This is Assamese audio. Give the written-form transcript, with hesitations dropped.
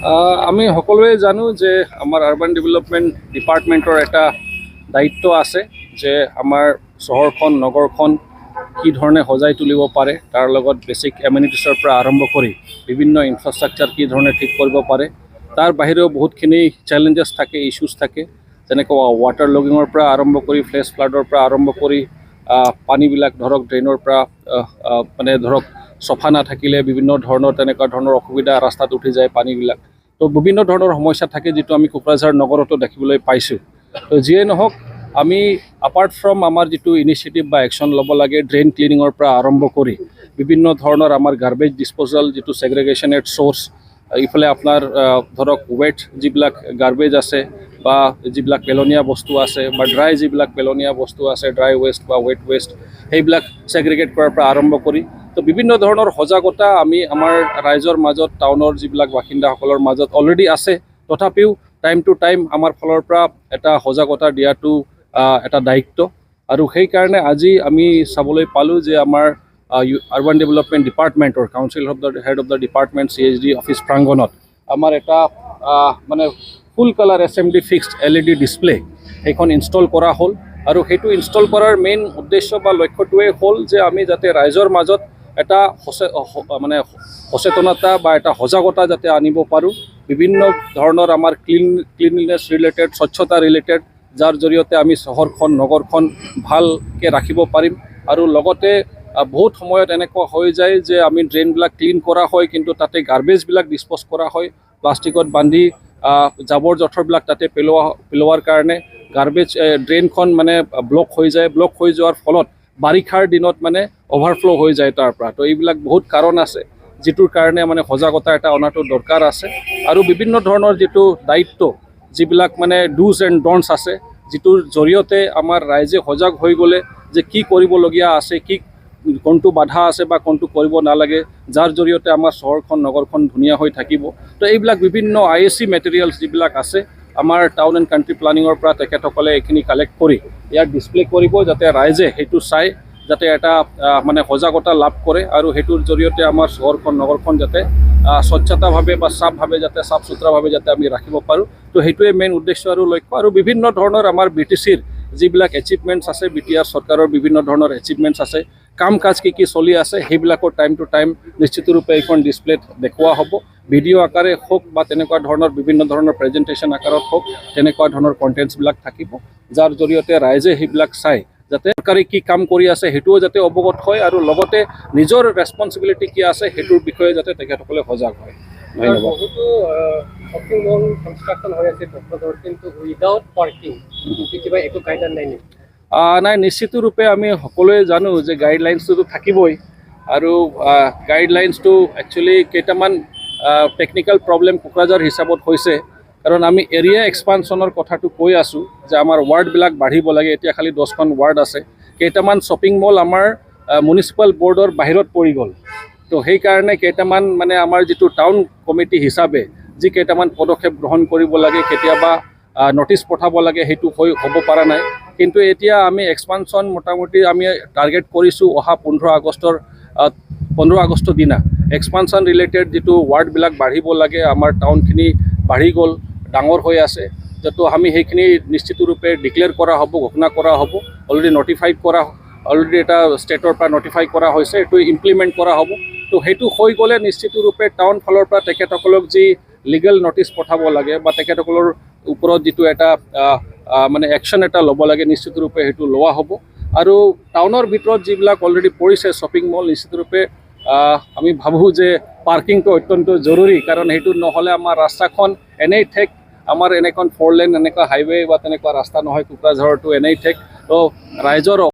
আমি সকলোৱে জানো যে আমাৰ আৰ্বান ডেভেলপমেণ্ট ডিপাৰ্টমেণ্টৰ এটা দায়িত্ব আছে যে আমাৰ চহৰখন নগৰখন কি ধৰণে সজাই তুলিব পাৰে তাৰ লগত বেছিক এমিনিটিছৰ পৰা আৰম্ভ কৰি বিভিন্ন ইনফ্ৰাষ্ট্ৰাকচাৰ কি ধৰণে ঠিক কৰিব পাৰে তাৰ বাহিৰেও বহুতখিনি চেলেঞ্জেছ থাকে ইছ্যুজ থাকে যেনেকৈ ৱাটাৰ লগিঙৰ পৰা আৰম্ভ কৰি ফ্লেছ ফ্লাডৰ পৰা আৰম্ভ কৰি পানীবিলাক ধৰক ড্ৰেইনৰ পৰা মানে ধৰক চফা নাথাকিলে বিভিন্ন ধৰণৰ তেনেকুৱা ধৰণৰ অসুবিধা ৰাস্তাত উঠি যায় পানীবিলাক তো বিভিন্ন ধৰণৰ সমস্যা থাকে যিটো আমি কোকৰাঝাৰ নগৰতো দেখিবলৈ পাইছোঁ তো যিয়ে নহওক আমি আপাৰ্ট ফ্ৰম আমাৰ যিটো ইনিচিয়েটিভ বা একশ্যন ল'ব লাগে ড্ৰেইন ক্লিনিঙৰ পৰা আৰম্ভ কৰি বিভিন্ন ধৰণৰ আমাৰ গাৰ্বেজ ডিছপ'জেল যিটো ছেগ্ৰেগেশ্যনেড চ'ৰ্চ ইফালে আপোনাৰ ধৰক ৱেট যিবিলাক গাৰ্বেজ আছে বা যিবিলাক পেলনীয়া বস্তু আছে বা ড্ৰাই যিবিলাক পেলনীয়া বস্তু আছে ড্ৰাই ৱেষ্ট বা ৱেট ৱেষ্ট সেইবিলাক ছেগ্ৰিগেট কৰাৰ পৰা আৰম্ভ কৰি তো বিভিন্ন ধৰণৰ সজাগতা আমি আমাৰ ৰাইজৰ মাজত টাউনৰ যিবিলাক বাসিন্দাসকলৰ মাজত অলৰেডি আছে তথাপিও টাইম টু টাইম আমাৰ ফালৰ পৰা এটা সজাগতা দিয়াটো এটা দায়িত্ব আৰু সেইকাৰণে আজি আমি চাবলৈ পালোঁ যে আমাৰ আৰ্বান ডেভেলপমেণ্ট ডিপাৰ্টমেণ্টৰ council of the head of the department CHD office প্ৰাংগণত আমাৰ এটা মানে full colour SMD fixed LED display সেইখন ইনষ্টল কৰা হ'ল আৰু সেইটো ইনষ্টল কৰাৰ মেইন উদ্দেশ্য বা লক্ষ্যটোৱে হ'ল যে আমি যাতে ৰাইজৰ মাজত এটা মানে সচেতনতা বা এটা সজাগতা যাতে আনিব পাৰোঁ বিভিন্ন ধৰণৰ আমাৰ ক্লিনলিনেছ ৰিলেটেড স্বচ্ছতা ৰিলেটেড যাৰ জৰিয়তে আমি চহৰখন নগৰখন ভালকৈ ৰাখিব পাৰিম আৰু লগতে বহুত সময়ত এনেকুৱা হৈ যায় যে আমি ড্ৰেইনবিলাক ক্লিন কৰা হয় কিন্তু তাতে গাৰ্বেজবিলাক ডিছপ'জ কৰা হয় প্লাষ্টিকত বান্ধি জাবৰ জোঁথৰবিলাক তাতে পেলোৱাৰ কাৰণে গাৰ্বেজ ড্ৰেইনখন মানে ব্লক হৈ যায় ব্লক হৈ যোৱাৰ ফলত বাৰিষাৰ দিনত মানে অভাৰফ্ল' হৈ যায় তাৰ পৰা তো এইবিলাক বহুত কাৰণ আছে যিটোৰ কাৰণে মানে সজাগতা এটা অনাটো দৰকাৰ আছে আৰু বিভিন্ন ধৰণৰ যিটো দায়িত্ব যিবিলাক মানে ডুজ এণ্ড ডনটছ আছে যিটোৰ জৰিয়তে আমাৰ ৰাইজে সজাগ হৈ গ'লে যে কি কৰিবলগীয়া আছে কি কোনটো বাধা আছে বা কোনটো কৰিব নালাগে যাৰ জৰিয়তে আমাৰ চহৰখন নগৰখন ধুনীয়া হৈ থাকিব তো এইবিলাক বিভিন্ন IAC মেটেৰিয়েলছ যিবিলাক আছে আমাৰ টাউন এণ্ড কাণ্ট্ৰি প্লানিঙৰ পৰা তেখেতসকলে এইখিনি কালেক্ট কৰি ইয়াক ডিছপ্লে কৰিব যাতে ৰাইজে সেইটো চাই যাতে এটা মানে সজাগতা লাভ কৰে আৰু সেইটোৰ জৰিয়তে আমাৰ চহৰখন নগৰখন যাতে স্বচ্ছতাভাৱে বা চাফভাৱে যাতে চাফ চুতৰাভাৱে যাতে আমি ৰাখিব পাৰোঁ তো সেইটোৱে মেইন উদ্দেশ্য আৰু লক্ষ্য আৰু বিভিন্ন ধৰণৰ আমাৰ BTCৰ যিবিলাক এচিভমেণ্টছ আছে BTR চৰকাৰৰ বিভিন্ন ধৰণৰ এচিভমেণ্টছ আছে কাম কাজ কি চলি আছে সেইবিলাকৰ টাইম টু টাইম নিশ্চিতৰূপে এইখন ডিছপ্লেত দেখুওৱা হ'ব ভিডিঅ' আকাৰে হওক বা তেনেকুৱা ধৰণৰ বিভিন্ন ধৰণৰ প্ৰেজেণ্টেশ্যন আকাৰত হওক তেনেকুৱা ধৰণৰ কণ্টেণ্টছবিলাক থাকিব যাৰ জৰিয়তে ৰাইজে সেইবিলাক চাই যাতে চৰকাৰে কি কাম কৰি আছে সেইটোও যাতে অৱগত হয় আৰু লগতে নিজৰ ৰেছপনচিবিলিটি কি আছে সেইটোৰ বিষয়ে যাতে তেখেতসকলে সজাগ হয় ধন্যবাদ বহুতো শ্বপিং মল কনষ্ট্ৰাকশ্যন হৈ আছে কিন্তু উইদাউট পাৰ্কিং কিবা একো গাইডলাইন নাই নেকি নাই নিশ্চিতৰূপে আমি সকলোৱে জানো যে গাইডলাইনছটোতো থাকিবই আৰু গাইডলাইনছটো একচুৱেলি কেইটামান টেকনিকেল প্ৰব্লেম কোকৰাঝাৰ হিচাপত হৈছে কাৰণ আমি এৰিয়া এক্সপানশ্যনৰ কথাটো কৈ আছোঁ যে আমাৰ ৱাৰ্ডবিলাক বাঢ়িব লাগে এতিয়া খালি 10খন ৱাৰ্ড আছে কেইটামান শ্বপিং মল আমাৰ মিউনিচিপাল বৰ্ডৰ বাহিৰত পৰি গ'ল তো সেইকাৰণে কেইটামান মানে আমাৰ যিটো টাউন কমিটি হিচাপে যি কেইটামান পদক্ষেপ গ্ৰহণ কৰিব লাগে কেতিয়াবা নটিচ পঠাব লাগে সেইটো হ'ব পৰা নাই কিন্তু এতিয়া আমি এক্সপানশ্যন মোটামুটি আমি টাৰ্গেট কৰিছোঁ অহা 15 আগষ্টৰ দিনা এক্সপানশ্যন ৰিলেটেড যিটো ৱাৰ্ডবিলাক বাঢ়িব লাগে আমাৰ টাউনখিনি বাঢ়ি গ'ল ডাঙৰ হৈ আছে যিটো আমি সেইখিনি নিশ্চিতৰূপে ডিক্লেয়াৰ কৰা হ'ব ঘোষণা কৰা হ'ব অলৰেডি নটিফাইড কৰা অলৰেডি এটা ষ্টেটৰ পৰা নটিফাই কৰা হৈছে এইটো ইমপ্লিমেণ্ট কৰা হ'ব তো সেইটো হৈ গ'লে নিশ্চিতৰূপে টাউন ফালৰ পৰা তেখেতসকলক যি লিগেল নটিচ পঠাব লাগে বা তেখেতসকলৰ ওপৰত যিটো এটা মানে একশ্যন এটা ল'ব লাগে নিশ্চিতৰূপে সেইটো লোৱা হ'ব আৰু টাউনৰ ভিতৰত যিবিলাক অলৰেডি পৰিছে শ্বপিং মল নিশ্চিতৰূপে আমি ভাবোঁ যে পাৰ্কিংটো অত্যন্ত জৰুৰী কাৰণ সেইটো নহ'লে আমাৰ ৰাস্তাখন এনেই ঠেক আমাৰ এনেখন 4 লেন এনেকুৱা হাইৱে বা তেনেকুৱা ৰাস্তা নহয় কোকৰাঝাৰটো এনেই ঠেক তো ৰাইজৰ